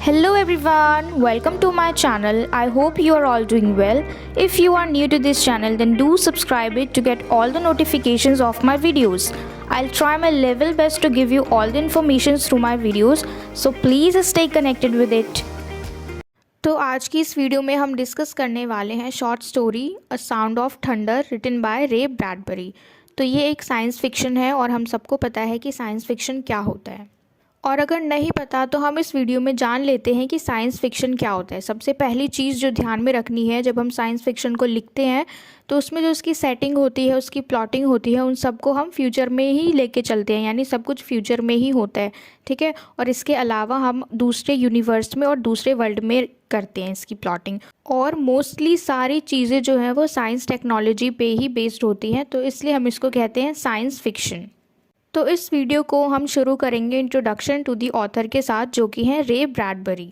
Hello everyone, welcome to my channel. I hope you are all doing well. If you are new to this channel, then do subscribe it to get all the notifications of my videos. I'll try my level best to give you all the information through my videos, so please stay connected with it. तो आज की इस video में हम discuss करने वाले हैं short story a sound of thunder written by Ray Bradbury. तो ये एक साइंस फिक्शन है और हम सबको पता है कि साइंस फिक्शन क्या होता है, और अगर नहीं पता तो हम इस वीडियो में जान लेते हैं कि साइंस फिक्शन क्या होता है। सबसे पहली चीज़ जो ध्यान में रखनी है जब हम साइंस फिक्शन को लिखते हैं तो उसमें जो उसकी सेटिंग होती है, उसकी प्लॉटिंग होती है, उन सबको हम फ्यूचर में ही लेके चलते हैं, यानी सब कुछ फ्यूचर में ही होता है, ठीक है। और इसके अलावा हम दूसरे यूनिवर्स में और दूसरे वर्ल्ड में करते हैं इसकी प्लॉटिंग, और मोस्टली सारी चीज़ें जो हैं वो साइंस टेक्नोलॉजी पे ही बेस्ड होती हैं, तो इसलिए हम इसको कहते हैं साइंस फिक्शन। तो इस वीडियो को हम शुरू करेंगे इंट्रोडक्शन टू दी ऑथर के साथ, जो कि हैं रे Bradbury.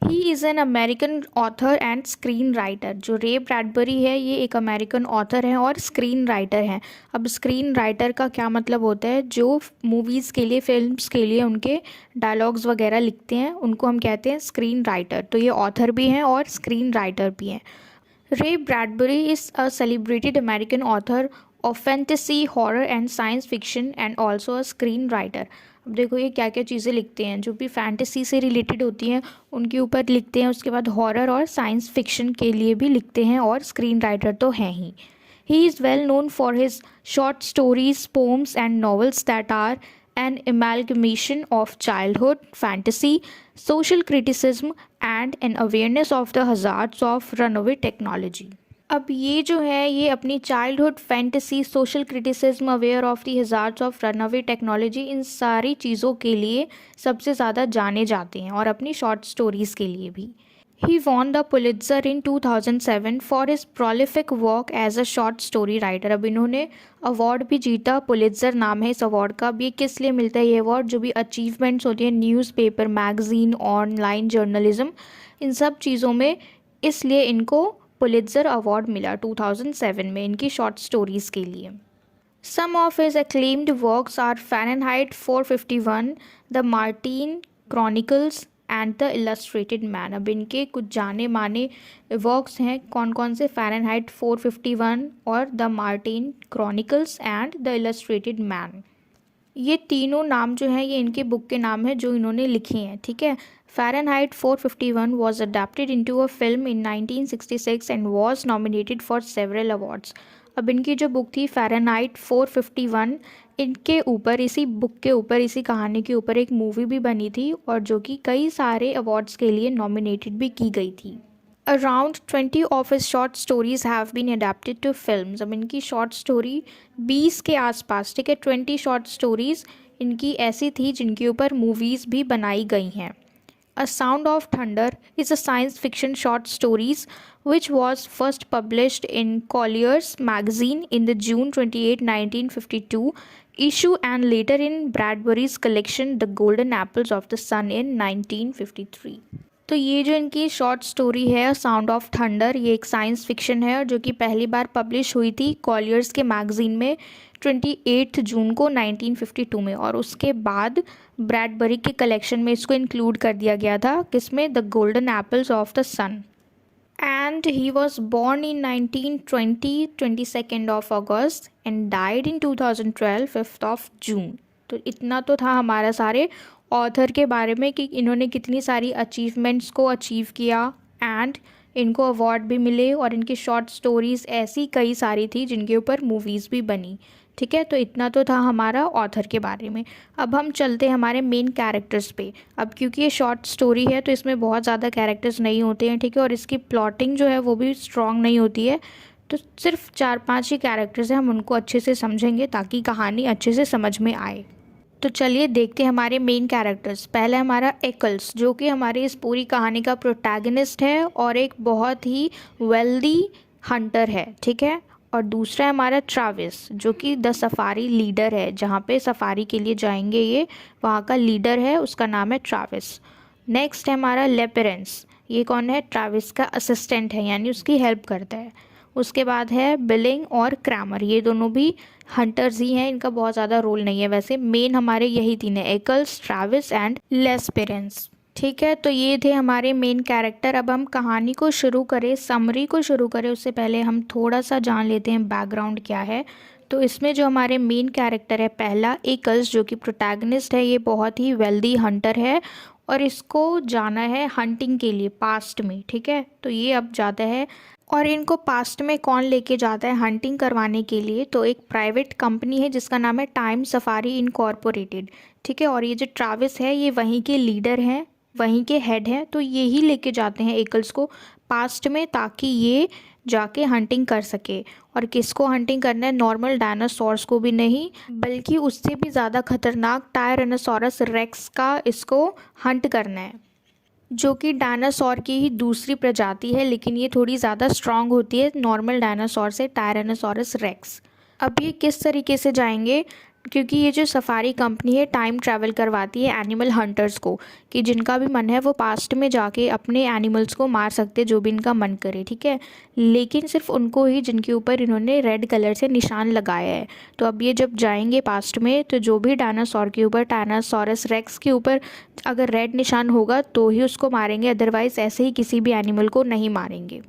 He is an American author and screen writer. जो रे ब्रैडबरी है ये एक अमेरिकन ऑथर हैं और स्क्रीन राइटर हैं। अब स्क्रीन राइटर का क्या मतलब होता है? जो मूवीज़ के लिए, फिल्म्स के लिए उनके डायलॉग्स वगैरह लिखते हैं उनको हम कहते हैं स्क्रीन राइटर। तो ये ऑथर भी हैं और स्क्रीन राइटर भी हैं। रे Bradbury is a celebrated American author of fantasy, horror and science fiction and also a screen writer. अब देखो ये क्या क्या चीज़ें लिखते हैं, जो भी फैंटेसी से रिलेटेड होती हैं उनके ऊपर लिखते हैं, उसके बाद हॉरर और साइंस फिक्शन के लिए भी लिखते हैं, और स्क्रीन राइटर तो हैं ही। He is well known for his short stories, poems and novels that are an amalgamation of childhood fantasy, social criticism and an awareness of the hazards of runaway technology। अब ये जो है ये अपनी childhood fantasy, social criticism, aware of the hazards of runaway technology, इन सारी चीज़ों के लिए सबसे ज़्यादा जाने जाते हैं, और अपनी शॉर्ट स्टोरीज़ के लिए भी। He won the Pulitzer in 2007 for his prolific work as a short story writer। अब इन्होंने अवार्ड भी जीता, पुलित्ज़र नाम है इस अवार्ड का। अब ये किस लिए मिलता है ये अवार्ड? जो भी अचीवमेंट्स होती हैं न्यूज़पेपर, मैगज़ीन, ऑनलाइन जर्नलिज्म, इन सब चीज़ों में, इसलिए इनको पुलित्ज़र अवार्ड मिला 2007 में इनकी शॉर्ट स्टोरीज़ के लिए। Some of his acclaimed works are Fahrenheit 451, The Martin Chronicles and the illustrated man. अब इनके कुछ जाने माने वर्क्स हैं, कौन कौन से? फ़ारेनहाइट 451 और the Martin chronicles and the illustrated man. ये तीनों नाम जो हैं ये इनके बुक के नाम हैं जो इन्होंने लिखे हैं, ठीक है। Fahrenheit 451 was adapted into a film in 1966 and was nominated for several awards. अब इनकी जो बुक थी फ़ारेनहाइट 451, इनके ऊपर, इसी बुक के ऊपर, इसी कहानी के ऊपर एक मूवी भी बनी थी, और जो कि कई सारे अवार्ड्स के लिए नॉमिनेटेड भी की गई थी। Around 20 of his short stories have been adapted to films. अब इनकी शॉर्ट स्टोरी 20 के आसपास, ठीक है, 20 शॉर्ट स्टोरीज़ इनकी ऐसी थी जिनके ऊपर मूवीज़ भी बनाई गई हैं। A Sound of Thunder is a science fiction short stories which was first published in Collier's magazine in the June 28, 1952 issue and later in Bradbury's collection The Golden Apples of the Sun in 1953। तो ये जो इनकी short story है sound of thunder, ये एक science fiction है जो कि पहली बार पब्लिश हुई थी कॉलियर्स के मैगज़ीन में 28 जून को 1952 में, और उसके बाद ब्रैडबरी के कलेक्शन में इसको इंक्लूड कर दिया गया था, किसमें? The golden apples of the sun. And he was born in 1920 22 of August and died in 2012 5 of June. तो इतना तो था हमारा सारे ऑथर के बारे में कि इन्होंने कितनी सारी अचीवमेंट्स को अचीव किया, एंड इनको अवार्ड भी मिले, और इनकी शॉर्ट स्टोरीज़ ऐसी कई सारी थी जिनके ऊपर मूवीज़ भी बनी, ठीक है। तो इतना तो था हमारा ऑथर के बारे में। अब हम चलते हैं हमारे मेन कैरेक्टर्स पे। अब क्योंकि ये शॉर्ट स्टोरी है तो इसमें बहुत ज़्यादा कैरेक्टर्स नहीं होते हैं, ठीक है, और इसकी प्लॉटिंग जो है वो भी स्ट्रॉन्ग नहीं होती है, तो सिर्फ 4-5 ही कैरेक्टर्स हैं, हम उनको अच्छे से समझेंगे ताकि कहानी अच्छे से समझ में आए। तो चलिए देखते हैं हमारे मेन कैरेक्टर्स। पहला हमारा एकल्स, जो कि हमारी इस पूरी कहानी का प्रोटैगनिस्ट है और एक बहुत ही वेल्दी हंटर है, ठीक है। और दूसरा है हमारा ट्रैविस, जो कि द सफारी लीडर है, जहाँ पे सफारी के लिए जाएंगे ये, वहाँ का लीडर है, उसका नाम है ट्रैविस। नेक्स्ट है हमारा लेपेरेंस, ये कौन है? ट्रैविस का असिस्टेंट है, यानी उसकी हेल्प करता है। उसके बाद है बिलिंग और क्रैमर, ये दोनों भी हंटर्स ही हैं, इनका बहुत ज़्यादा रोल नहीं है वैसे। मेन हमारे यही तीन है, एकल्स, ट्रैविस एंड लेस्पेरेंस। ठीक है, तो ये थे हमारे मेन कैरेक्टर। अब हम कहानी को शुरू करें, समरी को शुरू करें उससे पहले हम थोड़ा सा जान लेते हैं बैकग्राउंड क्या है। तो इसमें जो हमारे मेन कैरेक्टर है पहला एकल्स, जो कि प्रोटैगनिस्ट है, ये बहुत ही वेल्दी हंटर है और इसको जाना है हंटिंग के लिए पास्ट में। ठीक है, तो ये अब जाता है और इनको पास्ट में कौन लेके जाता है हंटिंग करवाने के लिए, तो एक प्राइवेट कंपनी है जिसका नाम है टाइम सफारी इनकॉर्पोरेटेड। ठीक है, और ये जो ट्रैविस है ये वहीं के लीडर हैं, वहीं के हेड हैं, तो ये ही लेके जाते हैं एकल्स को पास्ट में ताकि ये जाके हंटिंग कर सके। और किसको हंटिंग करना है? नॉर्मल डायनासोर्स को भी नहीं, बल्कि उससे भी ज़्यादा खतरनाक टायरानोसोरस रेक्स का इसको हंट करना है, जो कि डायनासोर की ही दूसरी प्रजाति है, लेकिन ये थोड़ी ज़्यादा स्ट्रांग होती है नॉर्मल डायनासोर से, टायरानोसोरस रेक्स। अब ये किस तरीके से जाएंगे? क्योंकि ये जो सफारी कंपनी है टाइम ट्रैवल करवाती है एनिमल हंटर्स को, कि जिनका भी मन है वो पास्ट में जाके अपने एनिमल्स को मार सकते जो भी इनका मन करे। ठीक है, लेकिन सिर्फ उनको ही जिनके ऊपर इन्होंने रेड कलर से निशान लगाया है। तो अब ये जब जाएंगे पास्ट में तो जो भी डायनासोर के ऊपर, टायनासोरस रेक्स के ऊपर अगर रेड निशान होगा तो ही उसको मारेंगे, अदरवाइज़ ऐसे ही किसी भी एनिमल को नहीं मारेंगे।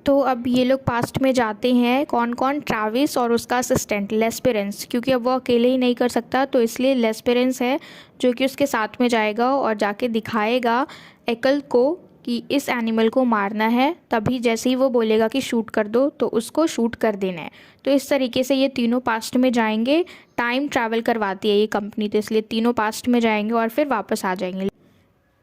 तो अब ये लोग पास्ट में जाते हैं, कौन कौन? ट्रैविस और उसका असिस्टेंट लेस्पेरेंस, क्योंकि अब वो अकेले ही नहीं कर सकता तो इसलिए लेस्पेरेंस है जो कि उसके साथ में जाएगा और जाके दिखाएगा एकल को कि इस एनिमल को मारना है। तभी जैसे ही वो बोलेगा कि शूट कर दो तो उसको शूट कर देना है। तो इस तरीके से ये तीनों पास्ट में जाएंगे, टाइम ट्रैवल करवाती है ये कंपनी, तो इसलिए तीनों पास्ट में जाएंगे और फिर वापस आ जाएंगे।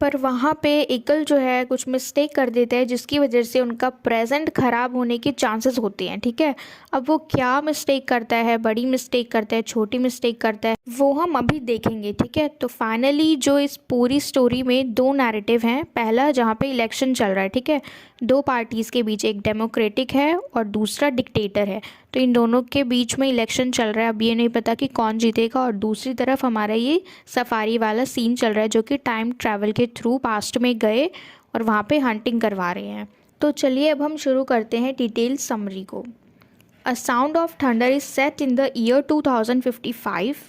पर वहाँ पे एकल जो है कुछ मिस्टेक कर देता है जिसकी वजह से उनका प्रेजेंट ख़राब होने के चांसेस होते हैं। ठीक है, अब वो क्या मिस्टेक करता है, बड़ी मिस्टेक करता है, छोटी मिस्टेक करता है, वो हम अभी देखेंगे। ठीक है, तो फाइनली जो इस पूरी स्टोरी में दो नैरेटिव हैं। पहला जहाँ पे इलेक्शन चल रहा है, ठीक है, दो पार्टीज़ के बीच, एक डेमोक्रेटिक है और दूसरा डिक्टेटर है। तो इन दोनों के बीच में इलेक्शन चल रहा है, अब ये नहीं पता कि कौन जीतेगा। और दूसरी तरफ हमारा ये सफारी वाला सीन चल रहा है जो कि टाइम ट्रैवल के थ्रू पास्ट में गए और वहाँ पे हंटिंग करवा रहे हैं। तो चलिए अब हम शुरू करते हैं डिटेल समरी को। अ sound of thunder is set in the year 2055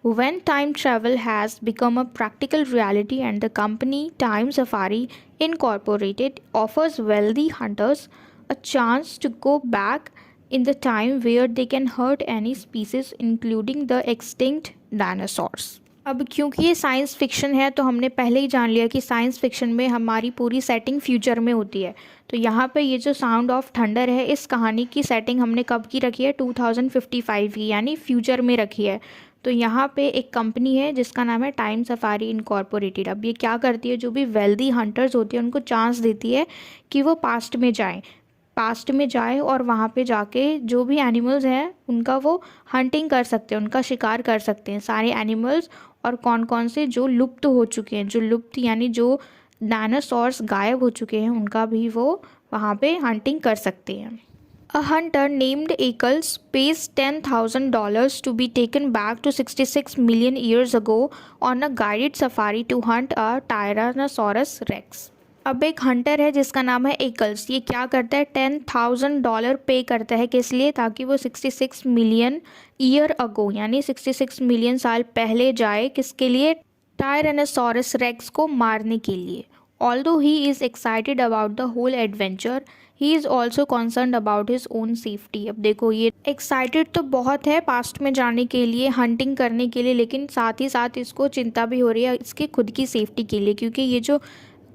when time travel has become a practical reality and the company Time Safari Incorporated offers wealthy hunters a chance to go back in the time where they can hurt any species including the extinct dinosaurs। अब क्योंकि ये science fiction है तो हमने पहले ही जान लिया कि साइंस फिक्शन में हमारी पूरी सेटिंग फ्यूचर में होती है। तो यहाँ पे ये जो साउंड ऑफ थंडर है इस कहानी की सेटिंग हमने कब की रखी है? 2055 की, यानी फ्यूचर में रखी है। तो यहाँ पे एक कंपनी है जिसका नाम है टाइम सफारी इनकॉर्पोरेटेड। अब ये क्या करती है? जो भी वेल्दी हंटर्स होते हैं उनको चांस देती है कि वो पास्ट में जाए और वहाँ पे जाके जो भी एनिमल्स हैं उनका वो हंटिंग कर सकते हैं, उनका शिकार कर सकते हैं, सारे एनिमल्स। और कौन कौन से जो लुप्त हो चुके हैं, जो लुप्त यानी जो डायनासोर्स गायब हो चुके हैं, उनका भी वो वहाँ पे हंटिंग कर सकते हैं। A hunter named Eccles pays $10,000 to be taken back to 66 million years ago on a guided safari to hunt a Tyrannosaurus Rex। अब एक हंटर है जिसका नाम है एकल्स, ये क्या करता है? $10,000 पे करता है, किस लिए? ताकि वो 66 मिलियन ईयर अगो यानी 66 मिलियन साल पहले जाए। किसके लिए? टायरानोसोरस रेक्स को मारने के लिए। Although he is excited about the whole adventure, he is also concerned about his own safety। अब देखो ये excited तो बहुत है पास्ट में जाने के लिए, हंटिंग करने के लिए, लेकिन साथ ही साथ इसको चिंता भी हो रही है इसकी खुद की सेफ्टी के लिए, क्योंकि ये जो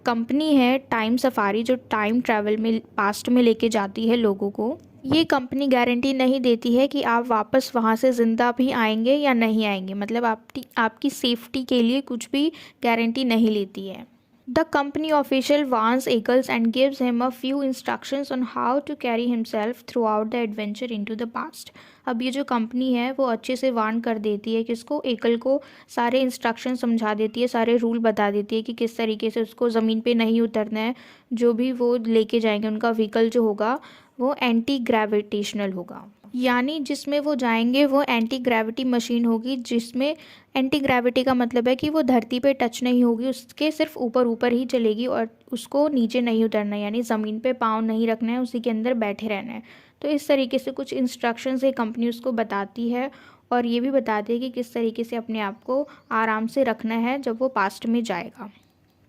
कंपनी है टाइम सफारी जो टाइम ट्रैवल में पास्ट में लेके जाती है लोगों को, ये कंपनी गारंटी नहीं देती है कि आप वापस वहाँ से ज़िंदा भी आएंगे या नहीं आएंगे। मतलब आपकी सेफ्टी के लिए कुछ भी गारंटी नहीं लेती है। The company official warns Eccles and gives him a few instructions on how to carry himself throughout the adventure into the past। अब ये जो कंपनी है वो अच्छे से वार्न कर देती है किसको? एकल को सारे इंस्ट्रक्शन समझा देती है, सारे रूल बता देती है कि किस तरीके से उसको ज़मीन पे नहीं उतरना है। जो भी वो लेके जाएंगे उनका व्हीकल जो होगा वो एंटी ग्रेविटेशनल होगा, यानी जिसमें वो जाएंगे वो एंटी ग्रेविटी मशीन होगी, जिसमें एंटी ग्रेविटी का मतलब है कि वो धरती पे टच नहीं होगी, उसके सिर्फ ऊपर ऊपर ही चलेगी और उसको नीचे नहीं उतरना है, यानी ज़मीन पे पाँव नहीं रखना है, उसी के अंदर बैठे रहना है। तो इस तरीके से कुछ इंस्ट्रक्शंस ये कंपनी उसको बताती है और ये भी बताती है कि किस तरीके से अपने आप को आराम से रखना है जब वो पास्ट में जाएगा।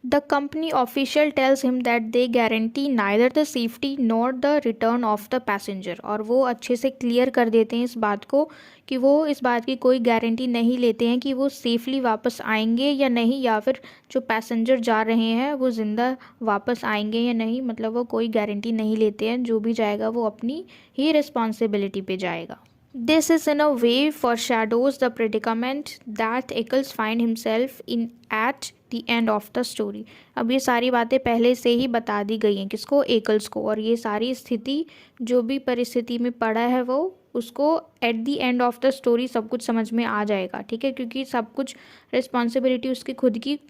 The company official tells him that they guarantee neither the safety nor the return of the passenger। और वो अच्छे से क्लियर कर देते हैं इस बात को कि वो इस बात की कोई गारंटी नहीं लेते हैं कि वो सेफली वापस आएंगे या नहीं, या फिर जो पैसेंजर जा रहे हैं वो ज़िंदा वापस आएंगे या नहीं। मतलब वो कोई गारंटी नहीं लेते हैं, जो भी जाएगा वो अपनी ही रिस्पॉन्सिबिलिटी पे जाएगा। This is in a way foreshadows the predicament that Eccles find himself in at the end of the story। अब ये सारी बातें पहले से ही बता दी गई हैं किसको, एकल्स को, और ये सारी स्थिति जो भी परिस्थिति में पड़ा है वो उसको at the end of the story सब कुछ समझ में आ जाएगा, ठीक है, क्योंकि सब कुछ रिस्पॉन्सिबिलिटी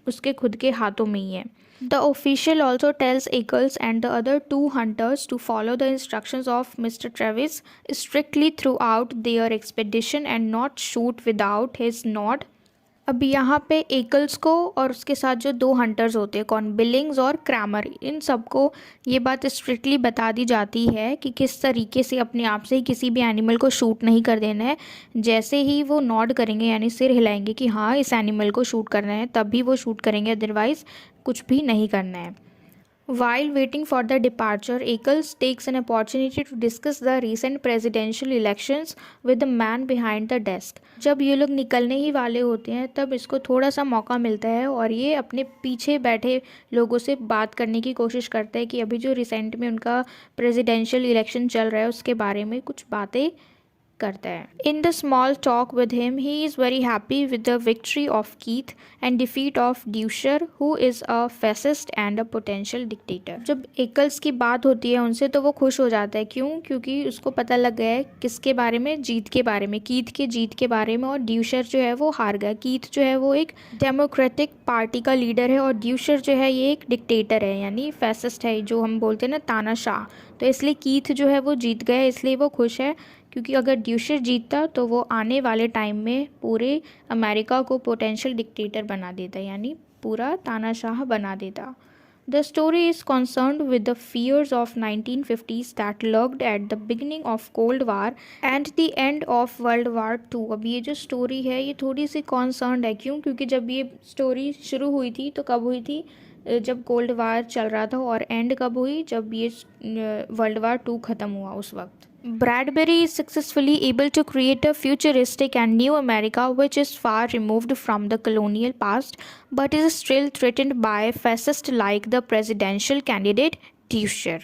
उसके खुद के हाथों में ही है। The official also tells Eccles and the other two hunters to follow the instructions of Mr. Travis strictly throughout their expedition and not shoot without his nod। अब यहाँ पे एकल्स को और उसके साथ जो दो हंटर्स होते हैं, कौन, बिलिंग्स और क्रैमर, इन सबको ये बात स्ट्रिक्टली बता दी जाती है कि किस तरीके से अपने आप से ही किसी भी एनिमल को शूट नहीं कर देना है। जैसे ही वो नॉड करेंगे यानी सिर हिलाएंगे कि हाँ इस एनिमल को शूट करना है, तभी वो शूट करेंगे, अदरवाइज़ कुछ भी नहीं करना है। While waiting for the departure, Eccles takes an opportunity to discuss the recent presidential elections with the man behind the desk। जब ये लोग निकलने ही वाले होते हैं तब इसको थोड़ा सा मौका मिलता है और ये अपने पीछे बैठे लोगों से बात करने की कोशिश करता है कि अभी जो रिसेंट में उनका प्रेसिडेंशियल इलेक्शन चल रहा है उसके बारे में कुछ बातें करता है। In the small talk with him he is very happy with the victory of Keith and defeat of Dusher who is a fascist and a potential dictator. जब एकल्स की बात होती है उनसे तो वो खुश हो जाता है, क्यों, क्योंकि उसको पता लग गया है किसके बारे में, जीत के बारे में, कीथ के जीत के बारे में, और ड्यूशर जो है वो हार गया। कीथ जो है वो एक डेमोक्रेटिक पार्टी का लीडर है और ड्यूशर जो है ये एक डिक्टेटर है, यानी फैसिस्ट है, जो हम बोलते हैं ना तानाशाह। तो इसलिए कीथ जो है वो जीत गया, इसलिए वो खुश है, क्योंकि अगर ड्यूशर जीतता तो वो आने वाले टाइम में पूरे अमेरिका को पोटेंशियल डिक्टेटर बना देता, यानी पूरा तानाशाह बना देता। The story is concerned with the fears of 1950s that lurked at the beginning of cold war and the end of world war two. अब ये जो स्टोरी है ये थोड़ी सी कंसर्न्ड है, क्यों, क्योंकि जब ये स्टोरी शुरू हुई थी तो कब हुई थी, जब कोल्ड वार चल रहा था, और एंड कब हुई, जब ये वर्ल्ड वार टू ख़त्म हुआ उस वक्त। Bradbury is successfully able to create a futuristic and new America which is far removed from the colonial past but is still threatened by fascists like the presidential candidate Dusher।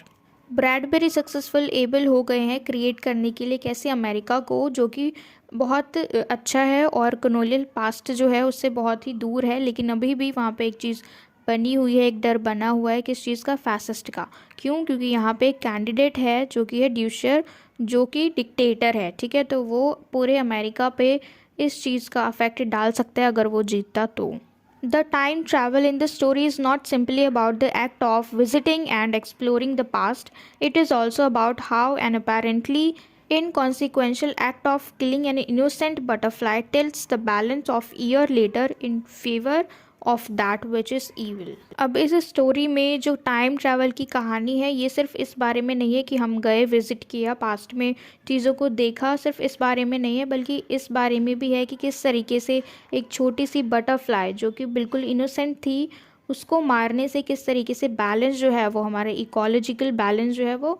Bradbury successful able हो गए हैं create करने के लिए कैसे America को, जो कि बहुत अच्छा है और कलोनियल पास्ट जो है उससे बहुत ही दूर है, लेकिन अभी भी वहाँ पे एक चीज़ बनी हुई है, एक डर बना हुआ है किस चीज़ का, फैसिस्ट का। क्यों, क्योंकि यहाँ पे एक कैंडिडेट है जो कि है ड्यूशर, जो कि डिक्टेटर है, ठीक है, तो वो पूरे अमेरिका पे इस चीज़ का अफेक्ट डाल सकता है अगर वो जीतता तो। The time travel in the story is not simply about the act of visiting and exploring the past, it is also about how an apparently inconsequential act of killing an innocent butterfly tilts the balance of year later in favor of that which is evil। अब इस story में जो time travel की कहानी है ये सिर्फ इस बारे में नहीं है कि हम गए, विज़िट किया, पास्ट में चीज़ों को देखा, सिर्फ इस बारे में नहीं है, बल्कि इस बारे में भी है कि किस तरीके से एक छोटी सी बटरफ्लाई जो कि बिल्कुल इनोसेंट थी, उसको मारने से किस तरीके से बैलेंस जो है वो, हमारा इकोलॉजिकल बैलेंस जो है वो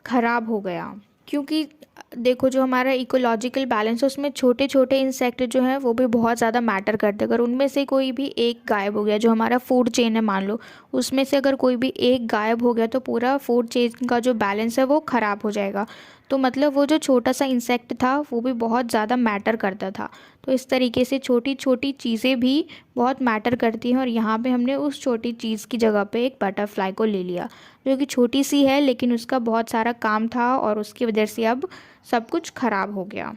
ख़राब हो गया। क्योंकि देखो जो हमारा इकोलॉजिकल बैलेंस है उसमें छोटे छोटे इंसेक्ट जो हैं वो भी बहुत ज़्यादा मैटर करते हैं। अगर उनमें से कोई भी एक गायब हो गया, जो हमारा फूड चेन है मान लो, उसमें से अगर कोई भी एक गायब हो गया तो पूरा फूड चेन का जो बैलेंस है वो ख़राब हो जाएगा। तो मतलब वो जो छोटा सा इंसेक्ट था वो भी बहुत ज़्यादा मैटर करता था। तो इस तरीके से छोटी छोटी चीज़ें भी बहुत मैटर करती हैं, और यहाँ पे हमने उस छोटी चीज़ की जगह पे एक बटरफ्लाई को ले लिया जो कि छोटी सी है लेकिन उसका बहुत सारा काम था और उसकी वजह से अब सब कुछ ख़राब हो गया।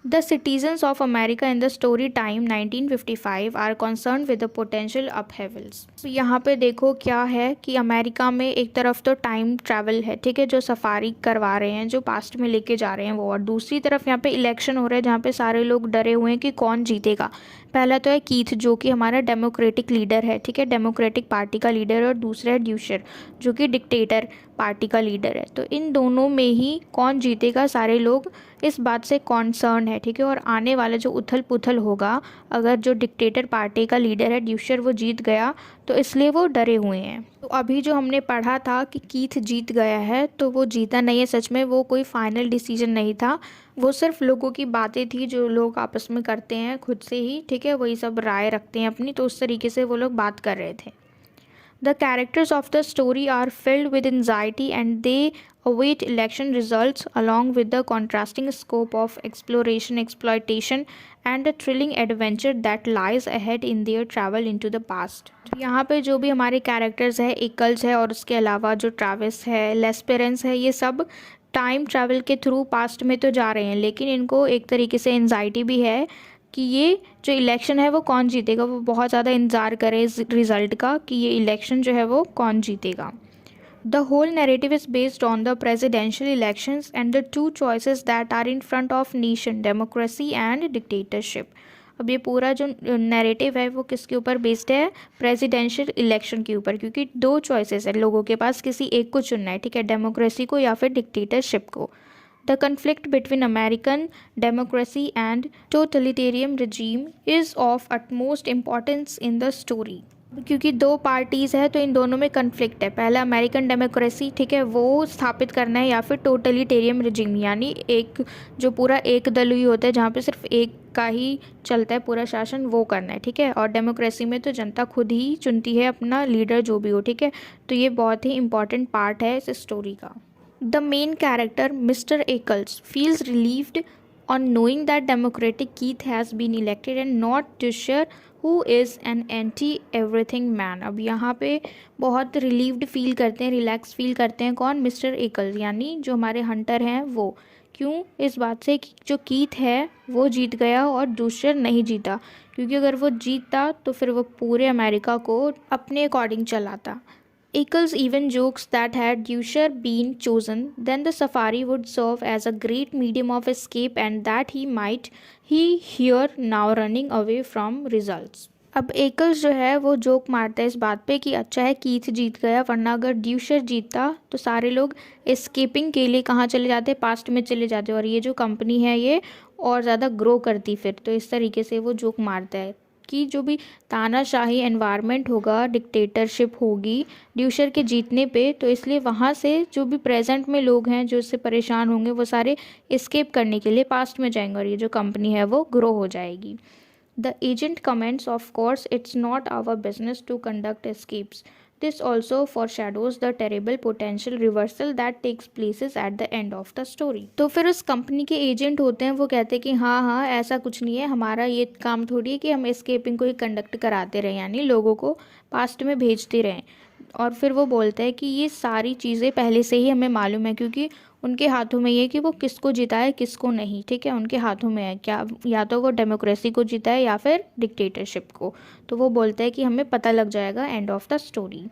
The citizens of America in the story time 1955 are concerned with the potential upheavals। यहाँ पे देखो क्या है कि अमेरिका में एक तरफ तो टाइम ट्रैवल है, ठीक है, जो सफारी करवा रहे हैं, जो पास्ट में लेके जा रहे हैं वो, और दूसरी तरफ यहाँ पे इलेक्शन हो रहा है जहाँ पे सारे लोग डरे हुए हैं कि कौन जीतेगा। पहला तो है कीथ जो कि हमारा डेमोक्रेटिक लीडर है, ठीक है, डेमोक्रेटिक पार्टी का लीडर, और दूसरा है ड्यूशर जो कि डिक्टेटर पार्टी का लीडर है। तो इन दोनों में ही कौन जीतेगा, सारे लोग इस बात से कॉन्सर्न है, ठीक है। और आने वाला जो उथल पुथल होगा, अगर जो डिक्टेटर पार्टी का लीडर है ड्यूशर वो जीत गया तो इसलिए वो डरे हुए हैं। तो अभी जो हमने पढ़ा था कि कीथ जीत गया है, तो वो जीता नहीं है सच में, वो कोई फाइनल डिसीजन नहीं था, वो सिर्फ लोगों की बातें थी जो लोग आपस में करते हैं खुद से ही, ठीक है, वही सब राय रखते हैं अपनी, तो उस तरीके से वो लोग बात कर रहे थे। The characters of the story are filled with anxiety and they await election results along with the contrasting scope of exploration, exploitation and the thrilling adventure that lies ahead in their travel into the past. यहाँ पे जो भी हमारे characters है, equals है और उसके अलावा जो ट्रैविस है, लेस्पेरेंस है, ये सब टाइम ट्रैवल के थ्रू पास्ट में तो जा रहे हैं, लेकिन इनको एक तरीके से एनजाइटी भी है कि ये जो इलेक्शन है वो कौन जीतेगा। वो बहुत ज़्यादा इंतज़ार करें इस रिज़ल्ट का कि ये इलेक्शन जो है वो कौन जीतेगा। The whole narrative is based on the presidential elections and the two choices that are in front of nation, democracy and dictatorship. अब ये पूरा जो नैरेटिव है वो किसके ऊपर बेस्ड है? प्रेसिडेंशियल इलेक्शन के ऊपर, क्योंकि दो चॉइसेस है लोगों के पास, किसी एक को चुनना है, ठीक है, डेमोक्रेसी को या फिर डिक्टेटरशिप को। The conflict between American democracy and totalitarian regime is of utmost importance in the story. क्योंकि दो पार्टीज़ है तो इन दोनों में कन्फ्लिक्ट है। पहला अमेरिकन डेमोक्रेसी, ठीक है, वो स्थापित करना है, या फिर टोटलिटेरियन रिजीम, यानी एक जो पूरा एक दलीय होता है जहाँ पे सिर्फ एक का ही चलता है पूरा शासन, वो करना है, ठीक है। और डेमोक्रेसी में तो जनता खुद ही चुनती है अपना लीडर जो भी हो, ठीक है। तो ये बहुत ही इंपॉर्टेंट पार्ट है इस स्टोरी का। The main character, Mr. Ackles, feels relieved on knowing that Democratic Keith has been elected and not Dusher, who is an anti-everything man. अब यहाँ पे बहुत relieved feel करते हैं, relax feel करते हैं, कौन? मिस्टर एकल्स, यानी जो हमारे हंटर हैं वो। क्यों? इस बात से कि जो कीथ है वो जीत गया और दूसर नहीं जीता, क्योंकि अगर वो जीतता तो फिर वो पूरे अमेरिका को अपने अकॉर्डिंग चलाता। Eccles even jokes that had Dusher been chosen, then the safari would serve as a great medium of escape and that he here now running away from results. अब एकल्स जो है वो joke मारता है इस बात पे कि अच्छा है कीथ जीत गया, वरना अगर ड्यूशर जीतता तो सारे लोग एस्केपिंग के लिए कहाँ चले जाते? पास्ट में चले जाते, और ये जो कंपनी है ये और ज़्यादा ग्रो करती फिर। तो इस तरीके से वो जोक मारता है कि जो भी तानाशाही एनवायरनमेंट होगा, डिक्टेटरशिप होगी ड्यूशर के जीतने पे, तो इसलिए वहाँ से जो भी प्रेजेंट में लोग हैं जो इससे परेशान होंगे वो सारे एस्केप करने के लिए पास्ट में जाएंगे और ये जो कंपनी है वो ग्रो हो जाएगी। The agent comments, of course it's not our business to conduct escapes. This also foreshadows the terrible potential reversal that takes places at the end of the story. तो फिर उस कंपनी के agent होते हैं, वो कहते हैं कि हाँ हाँ ऐसा कुछ नहीं है, हमारा ये काम थोड़ी है कि हम एस्केपिंग को ही कंडक्ट कराते रहें, यानी लोगों को पास्ट में भेजते रहें। और फिर वो बोलता है कि ये सारी चीज़ें पहले से ही हमें मालूम है, क्योंकि उनके हाथों में ये कि वो किसको जिताए किसको नहीं, ठीक है, उनके हाथों में है क्या, या तो वो डेमोक्रेसी को जिताए या फिर डिक्टेटरशिप को। तो वो बोलता है कि हमें पता लग जाएगा end of the story.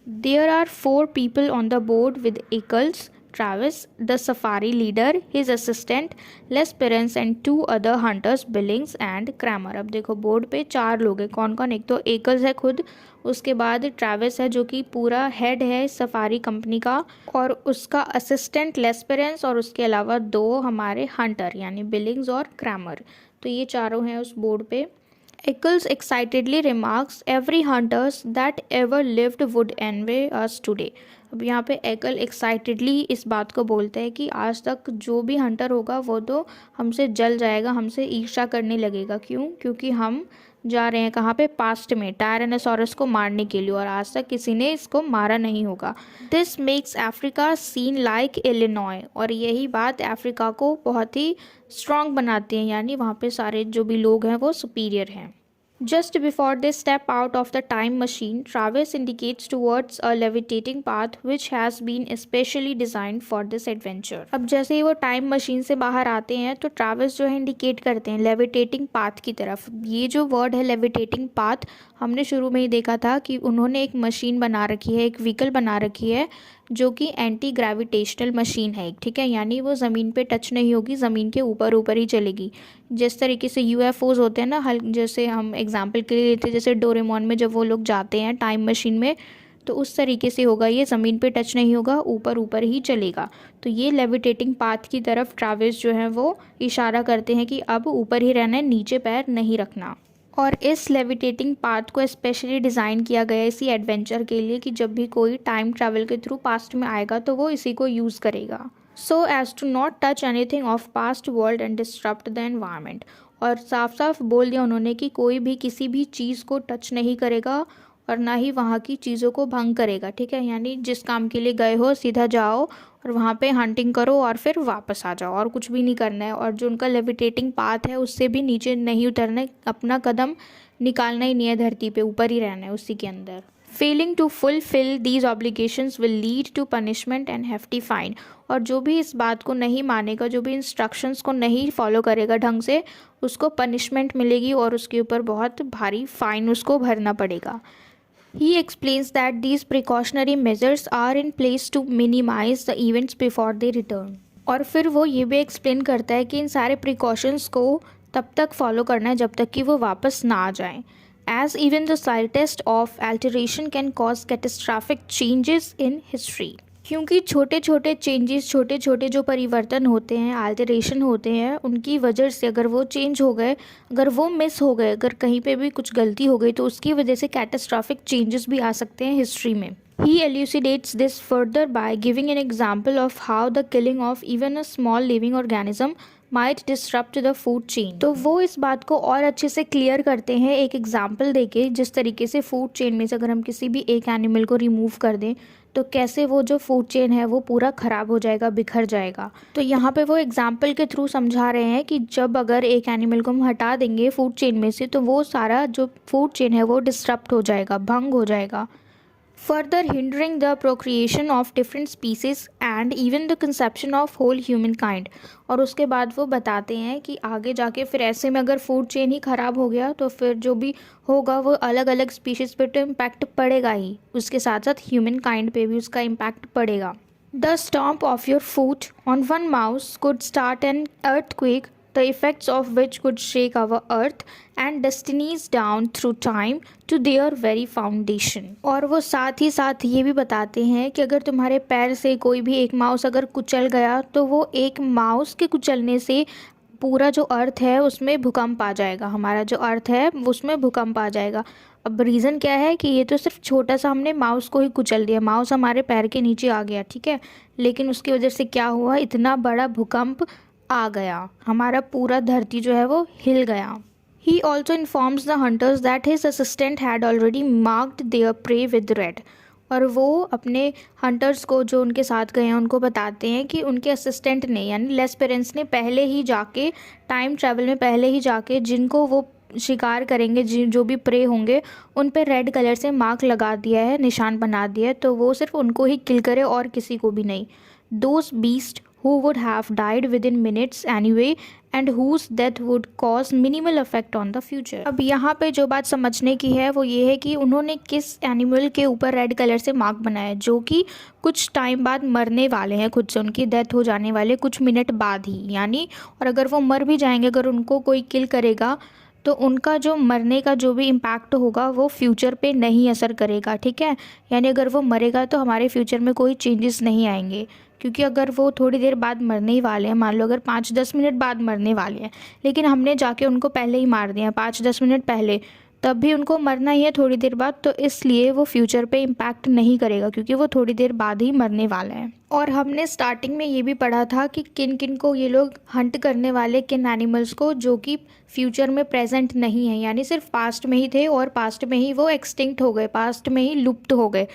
There are 4 people on the board with Eccles, Travis, the safari leader, his assistant, Les Perrins and 2 other hunters, Billings and Kramer. अब देखो बोर्ड पे 4 लोग हैं, कौन कौन? एक तो एकल्स है खुद, उसके बाद ट्रैविस है जो कि पूरा हेड है सफारी कंपनी का, और उसका असिस्टेंट लेस पेरेंस, और उसके अलावा 2 हमारे हंटर यानी बिलिंग्स और क्रैमर। तो ये चारों हैं उस बोर्ड पे। Eccles excitedly remarks, every hunters that ever lived would envy us today. अब यहाँ पे एकल एक्साइटेडली इस बात को बोलते हैं कि आज तक जो भी हंटर होगा वो तो हमसे जल जाएगा, हमसे ईर्ष्या करने लगेगा। क्यों? क्योंकि हम जा रहे हैं कहाँ पे? पास्ट में, टायरानोसॉरस को मारने के लिए, और आज तक किसी ने इसको मारा नहीं होगा। This makes Africa seem like Illinois, और यही बात अफ्रीका को बहुत ही स्ट्रॉन्ग बनाती है, यानी वहाँ पे सारे जो भी लोग हैं वो सुपीरियर हैं। Just before they step out of the time machine, Travis indicates towards a levitating path which has been especially designed for this adventure. अब जैसे ही वो टाइम मशीन से बाहर आते हैं तो ट्रैविस जो है इंडिकेट करते हैं लेविटेटिंग पाथ की तरफ। ये जो वर्ड है लेविटेटिंग पाथ, हमने शुरू में ही देखा था कि उन्होंने एक मशीन बना रखी है, एक व्हीकल बना रखी है जो कि एंटी ग्रेविटेशनल मशीन है, ठीक है, यानी वो ज़मीन पे टच नहीं होगी, ज़मीन के ऊपर ऊपर ही चलेगी। जिस तरीके से यूएफओज होते हैं ना, जैसे हम एग्जांपल के लिए लेते हैं, जैसे डोरेमोन में जब वो लोग जाते हैं टाइम मशीन में, तो उस तरीके से होगा, ये ज़मीन पे टच नहीं होगा, ऊपर ऊपर ही चलेगा। तो ये लेविटेटिंग पाथ की तरफ ट्रैविस जो है वो इशारा करते हैं कि अब ऊपर ही रहना है, नीचे पैर नहीं रखना। और इस लेविटेटिंग पाथ को स्पेशली डिज़ाइन किया गया है इसी एडवेंचर के लिए कि जब भी कोई टाइम ट्रैवल के थ्रू पास्ट में आएगा तो वो इसी को यूज़ करेगा, so as to not touch anything of past world and disturb the environment. और साफ साफ बोल दिया उन्होंने कि कोई भी किसी भी चीज़ को टच नहीं करेगा और ना ही वहाँ की चीज़ों को भंग करेगा, ठीक है। यानी जिस काम के लिए गए हो सीधा जाओ और वहाँ पे हंटिंग करो और फिर वापस आ जाओ, और कुछ भी नहीं करना है। और जो उनका लेविटेटिंग पाथ है उससे भी नीचे नहीं उतरना है, अपना कदम निकालना ही नहीं है धरती पे, ऊपर ही रहना है उसी के अंदर। Failing to fulfil these obligations will lead to punishment and hefty fine. और जो भी इस बात को नहीं मानेगा, जो भी इंस्ट्रक्शंस को नहीं फॉलो करेगा ढंग से, उसको पनिशमेंट मिलेगी और उसके ऊपर बहुत भारी फाइन उसको भरना पड़ेगा। He explains that these precautionary measures are in place to minimize the events before they return. और फिर वो ये भी एक्सप्लेन करता है कि इन सारे प्रिकॉशंस को तब तक फॉलो करना है जब तक कि वो वापस ना आ जाएं। As even the slightest of alteration can cause catastrophic changes in history. क्योंकि छोटे छोटे चेंजेस, छोटे छोटे जो परिवर्तन होते हैं, अल्टरेशन होते हैं, उनकी वजह से अगर वो चेंज हो गए, अगर वो मिस हो गए, अगर कहीं पे भी कुछ गलती हो गई तो उसकी वजह से कैटास्ट्रॉफिक चेंजेस भी आ सकते हैं हिस्ट्री में। He elucidates this further by giving an example of how the killing of even a small living organism might disrupt the food chain. तो वो इस बात को और अच्छे से क्लियर करते हैं एक एग्जाम्पल देके, जिस तरीके से फूड चेन में से अगर हम किसी भी एक एनिमल को रिमूव कर दें तो कैसे वो जो फूड चेन है वो पूरा ख़राब हो जाएगा, बिखर जाएगा। तो यहाँ पे वो एग्जाम्पल के थ्रू समझा रहे हैं कि जब अगर एक एनिमल को हम हटा देंगे फूड चेन में से तो वो सारा जो फूड चेन है वो डिस्टर्ब हो जाएगा, भंग हो जाएगा, further hindering the procreation of different species and even the conception of whole humankind। और उसके बाद वो बताते हैं कि आगे जाके फिर ऐसे में अगर फूड चेन ही ख़राब हो गया तो फिर जो भी होगा वो अलग अलग स्पीशीज़ पे तो इम्पैक्ट पड़ेगा ही, उसके साथ साथ ह्यूमन काइंड पे भी उसका इम्पैक्ट पड़ेगा। The stomp of your foot on one mouse could start an earthquake, the effects of which could shake our earth and destinies down through time to their very foundation। और वो साथ ही साथ ये भी बताते हैं कि अगर तुम्हारे पैर से कोई भी एक माउस अगर कुचल गया तो वो एक माउस के कुचलने से पूरा जो अर्थ है उसमें भूकंप आ जाएगा, हमारा जो अर्थ है उसमें भूकंप आ जाएगा। अब रीज़न क्या है कि ये तो सिर्फ छोटा सा हमने माउस को ही कुचल दिया, माउस हमारे पैर के नीचे आ गया, ठीक है, लेकिन उसकी वजह से क्या हुआ, इतना बड़ा भूकंप आ गया, हमारा पूरा धरती जो है वो हिल गया। He also informs the hunters that his assistant had already marked their prey with red। और वो अपने हंटर्स को जो उनके साथ गए हैं उनको बताते हैं कि उनके असिस्टेंट ने यानी लेस्पेरेंस ने पहले ही जाके टाइम ट्रैवल में पहले ही जाके जिनको वो शिकार करेंगे, जो भी प्रे होंगे उन पे रेड कलर से मार्क लगा दिया है, निशान बना दिया है, तो वो सिर्फ उनको ही किल करे और किसी को भी नहीं। Those beasts who would have died within minutes anyway and whose death would cause minimal effect on the future। अब यहाँ पे जो बात समझने की है वो ये है कि उन्होंने किस एनिमल के ऊपर रेड कलर से मार्क बनाया है जो कि कुछ टाइम बाद मरने वाले हैं, खुद से उनकी डेथ हो जाने वाले कुछ मिनट बाद ही, यानी और अगर वो मर भी जाएंगे, अगर उनको कोई किल करेगा तो उनका जो मरने का जो भी इम्पैक्ट होगा वो फ्यूचर पे नहीं असर करेगा, ठीक है। यानी अगर वो मरेगा तो हमारे फ्यूचर में कोई चेंजेस नहीं आएंगे, क्योंकि अगर वो थोड़ी देर बाद मरने ही वाले हैं, मान लो अगर 5-10 मिनट बाद मरने वाले हैं, लेकिन हमने जाके उनको पहले ही मार दिया 5-10 मिनट पहले, तब भी उनको मरना ही है थोड़ी देर बाद, तो इसलिए वो फ्यूचर पे इम्पैक्ट नहीं करेगा क्योंकि वो थोड़ी देर बाद ही मरने वाला है। और हमने स्टार्टिंग में ये भी पढ़ा था कि किन किन को ये लोग हंट करने वाले, किन एनिमल्स को जो कि फ्यूचर में प्रेजेंट नहीं है, यानी सिर्फ पास्ट में ही थे और पास्ट में ही वो एक्सटिंक्ट हो गए, पास्ट में ही लुप्त हो गए,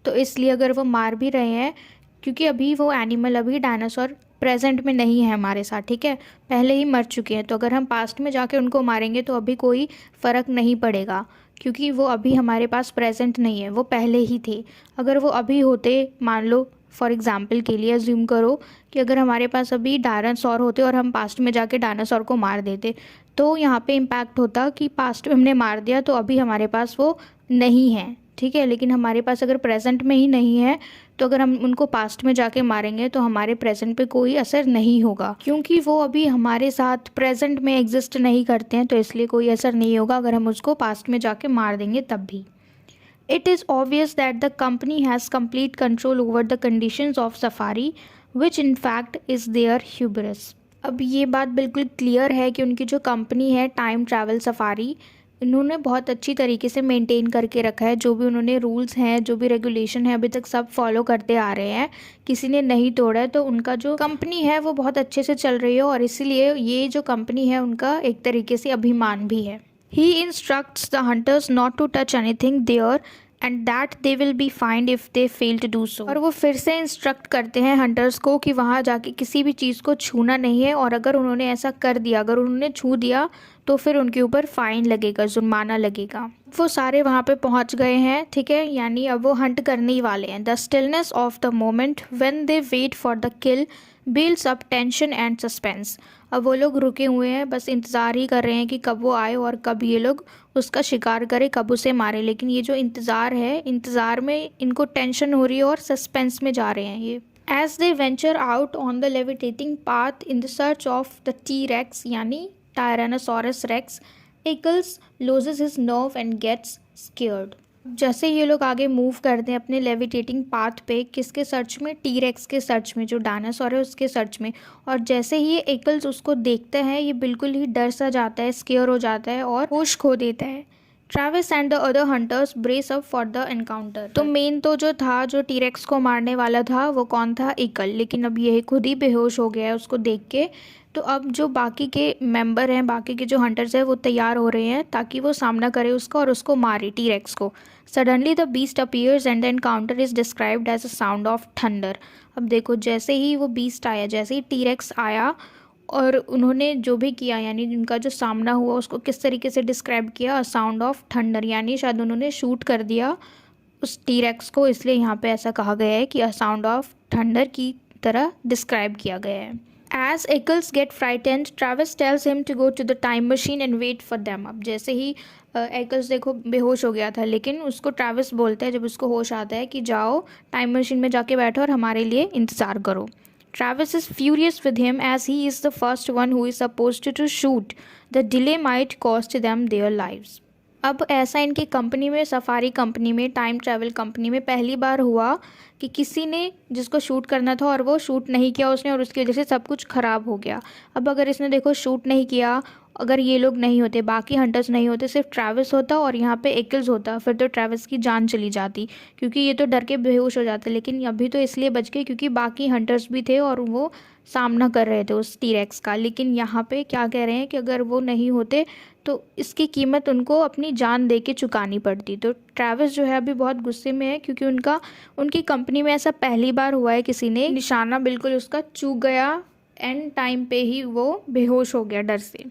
तो इसलिए अगर वो मार भी रहे हैं क्योंकि अभी वो एनिमल, अभी डायनासोर प्रेजेंट में नहीं है हमारे साथ, ठीक है, पहले ही मर चुके हैं, तो अगर हम पास्ट में जाके उनको मारेंगे तो अभी कोई फ़र्क नहीं पड़ेगा क्योंकि वो अभी हमारे पास प्रेजेंट नहीं है, वो पहले ही थे। अगर वो अभी होते, मान लो फॉर एग्जांपल के लिए अज्यूम करो कि अगर हमारे पास अभी डायनासोर होते और हम पास्ट में जाके डायनासोर को मार देते, तो यहाँ पे इम्पैक्ट होता कि पास्ट में हमने मार दिया तो अभी हमारे पास वो नहीं है, ठीक है, लेकिन हमारे पास अगर प्रेजेंट में ही नहीं है तो अगर हम उनको पास्ट में जाके मारेंगे तो हमारे प्रेजेंट पे कोई असर नहीं होगा क्योंकि वो अभी हमारे साथ प्रेजेंट में एग्जिस्ट नहीं करते हैं, तो इसलिए कोई असर नहीं होगा अगर हम उसको पास्ट में जाके मार देंगे तब भी। It is obvious that the company has complete control over the conditions of safari, which in fact is their hubris। अब ये बात बिल्कुल क्लियर है कि उनकी जो कंपनी है टाइम ट्रैवल सफारी, इन्होंने बहुत अच्छी तरीके से मेंटेन करके रखा है। जो भी उन्होंने रूल्स हैं, जो भी रेगुलेशन है, अभी तक सब फॉलो करते आ रहे हैं, किसी ने नहीं तोड़ा है। तो उनका जो कंपनी है वो बहुत अच्छे से चल रही है और इसीलिए ये जो कंपनी है उनका एक तरीके से अभिमान भी है। He instructs the hunters not to touch anything there and that they will be fined if they fail to do so. और वो फिर से इंस्ट्रक्ट करते हैं हंटर्स को कि वहाँ जाके किसी भी चीज़ को छूना नहीं है, और अगर उन्होंने ऐसा कर दिया, अगर उन्होंने छू दिया तो फिर उनके ऊपर फ़ाइन लगेगा, जुर्माना लगेगा। वो सारे वहाँ पे पहुँच गए हैं, ठीक है, यानी अब वो हंट करने ही वाले हैं। The stillness of the moment when they wait for the kill builds up tension and suspense. अब वो लोग रुके हुए हैं, बस इंतज़ार ही कर रहे हैं कि कब वो आए और कब ये लोग उसका शिकार करे, कब उसे मारे। लेकिन ये जो इंतज़ार है, इंतज़ार में इनको टेंशन हो रही है और सस्पेंस में जा रहे हैं ये। As they venture out on the levitating path in the search of the T rex यानी tyrannosaurus rex, Eccles loses his nerve and gets scared. जैसे ये लोग आगे मूव करते हैं अपने लेविटेटिंग पाथ पे, किसके सर्च में? टी-रेक्स के सर्च में, जो डायनासोर है उसके सर्च में। और जैसे ही ये एकल्स उसको देखता है, ये बिल्कुल ही डर सा जाता है, स्केयर हो जाता है और होश खो देता है। Travis and the other hunters brace up for the encounter. तो मेन तो जो था, जो टी-रेक्स को मारने वाला था, वो कौन था? एकल। लेकिन अब ये खुद ही बेहोश हो गया है उसको देख के। तो अब जो बाकी के मेंबर हैं, बाकी के जो हंटर्स हैं, वो तैयार हो रहे हैं ताकि वो सामना करे उसका और उसको मारे, टी-रेक्स को। Suddenly the beast appears and the encounter is described as a sound of thunder. अब देखो, जैसे ही वो बीस्ट आया, जैसे ही टी-रेक्स आया और उन्होंने जो भी किया, यानी उनका जो सामना हुआ, उसको किस तरीके से डिस्क्राइब किया? साउंड ऑफ थंडर, यानी शायद उन्होंने शूट कर दिया उस टी-रेक्स को, इसलिए यहाँ पे ऐसा कहा गया है कि साउंड ऑफ थंडर की तरह डिस्क्राइब किया गया है। As Eccles get frightened, Travis tells him to go to the time machine and wait for them. अब जैसे ही Eccles देखो बेहोश हो गया था, लेकिन उसको ट्रैविस बोलता है जब उसको होश आता है कि जाओ टाइम मशीन में जाके बैठो और हमारे लिए इंतज़ार करो। Travis is furious with him as he is the first one who is supposed to shoot. The delay might cost them their lives. अब ऐसा इनकी कंपनी में, सफारी कंपनी में, टाइम ट्रैवल कंपनी में पहली बार हुआ कि किसी ने जिसको शूट करना था और वो शूट नहीं किया उसने, और उसकी वजह से सब कुछ ख़राब हो गया। अब अगर इसने देखो शूट नहीं किया, अगर ये लोग नहीं होते, बाकी हंटर्स नहीं होते, सिर्फ ट्रैविस होता और यहाँ पे एकल्स होता, फिर तो ट्रैविस की जान चली जाती, क्योंकि ये तो डर के बेहोश हो जाते। लेकिन अभी तो इसलिए बच गए क्योंकि बाकी हंटर्स भी थे और वो सामना कर रहे थे उस टी-रेक्स का। लेकिन यहाँ पे क्या कह रहे हैं कि अगर वो नहीं होते तो इसकी कीमत उनको अपनी जान दे के चुकानी पड़ती। तो ट्रैविस जो है अभी बहुत गुस्से में है क्योंकि उनकी कंपनी में ऐसा पहली बार हुआ है, किसी ने निशाना बिल्कुल उसका चूक गया, एंड टाइम पे ही वो बेहोश हो गया डर से।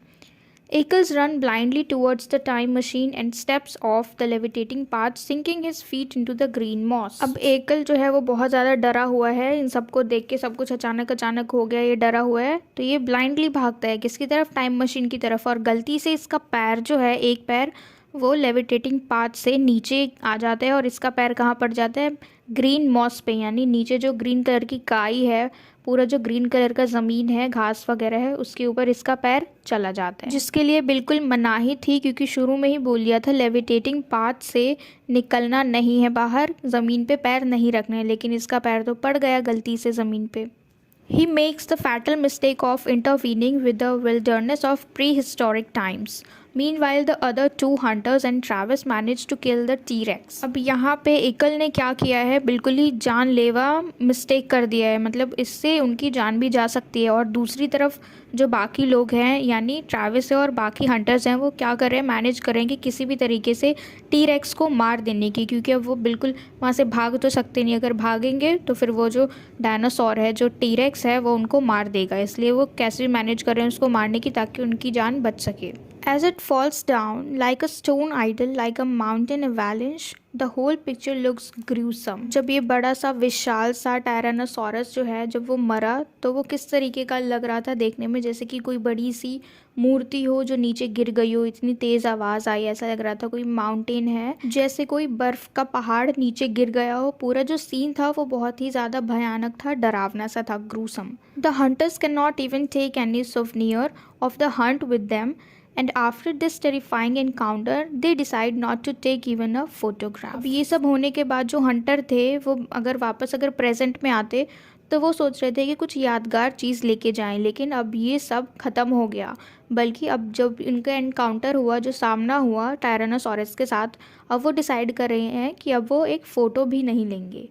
Eccles run blindly towards the time machine and steps off the levitating path, sinking his feet into the green moss. अब एकल जो है वो बहुत ज़्यादा डरा हुआ है, इन सबको देख के सब कुछ अचानक अचानक हो गया, ये डरा हुआ है। तो ये ब्लाइंडली भागता है किसकी तरफ? टाइम मशीन की तरफ। और गलती से इसका पैर जो है, एक पैर वो लेविटेटिंग पाथ से नीचे आ जाता है और इसका पैर कहाँ पड़ जाता है? ग्रीन मॉस पे, यानी नीचे जो ग्रीन कलर की काई है, पूरा जो ग्रीन कलर का ज़मीन है, घास वगैरह है, उसके ऊपर इसका पैर चला जाता है, जिसके लिए बिल्कुल मनाही थी क्योंकि शुरू में ही बोल दिया था लेविटेटिंग पाथ से निकलना नहीं है बाहर, ज़मीन पे पैर नहीं रखने। लेकिन इसका पैर तो पड़ गया गलती से ज़मीन पे। He makes the fatal mistake of intervening with the wilderness of prehistoric times. Meanwhile, the other two hunters and Travis manage to kill the T-Rex. अब यहाँ पे एकल ने क्या किया है? बिल्कुल ही जानलेवा मिस्टेक कर दिया है, मतलब इससे उनकी जान भी जा सकती है। और दूसरी तरफ जो बाकी लोग हैं, यानी ट्रैविस है और बाकी हंटर्स हैं, वो क्या कर रहे हैं? मैनेज करेंगे किसी भी तरीके से टी-रेक्स को मार देने की, क्योंकि अब वो बिल्कुल वहाँ से भाग तो सकते नहीं। अगर भागेंगे तो फिर वो जो डायनासोर है, जो टी-रेक्स है, वो उनको मार देगा। इसलिए वो कैसे भी मैनेज कर रहे हैं उसको मारने की, ताकि उनकी जान बच सके। As it falls down like a stone idol, like a mountain avalanche, the whole picture looks gruesome. जब ये बड़ा सा विशाल सा टायरानोसॉरस जो है, जब वो मरा तो वो किस तरीके का लग रहा था देखने में? जैसे कि कोई बड़ी सी मूर्ति हो जो नीचे गिर गई हो, इतनी तेज़ आवाज़ आई, ऐसा लग रहा था कोई माउंटेन है, जैसे कोई बर्फ़ का पहाड़ नीचे गिर गया हो। पूरा जो सीन था वो बहुत ही ज़्यादा भयानक था, डरावना सा था, gruesome. The hunters cannot even take any souvenir of the hunt with them. And after this terrifying encounter, they decide not to take even a photograph. अब ये सब होने के बाद जो हंटर थे वो अगर वापस प्रेजेंट में आते तो वो सोच रहे थे कि कुछ यादगार चीज़ लेके जाएं, लेकिन अब ये सब ख़त्म हो गया। बल्कि अब जब इनका एनकाउंटर हुआ, जो सामना हुआ टायरानोसॉरस के साथ, अब वो डिसाइड कर रहे हैं कि अब वो एक फ़ोटो भी नहीं लेंगे।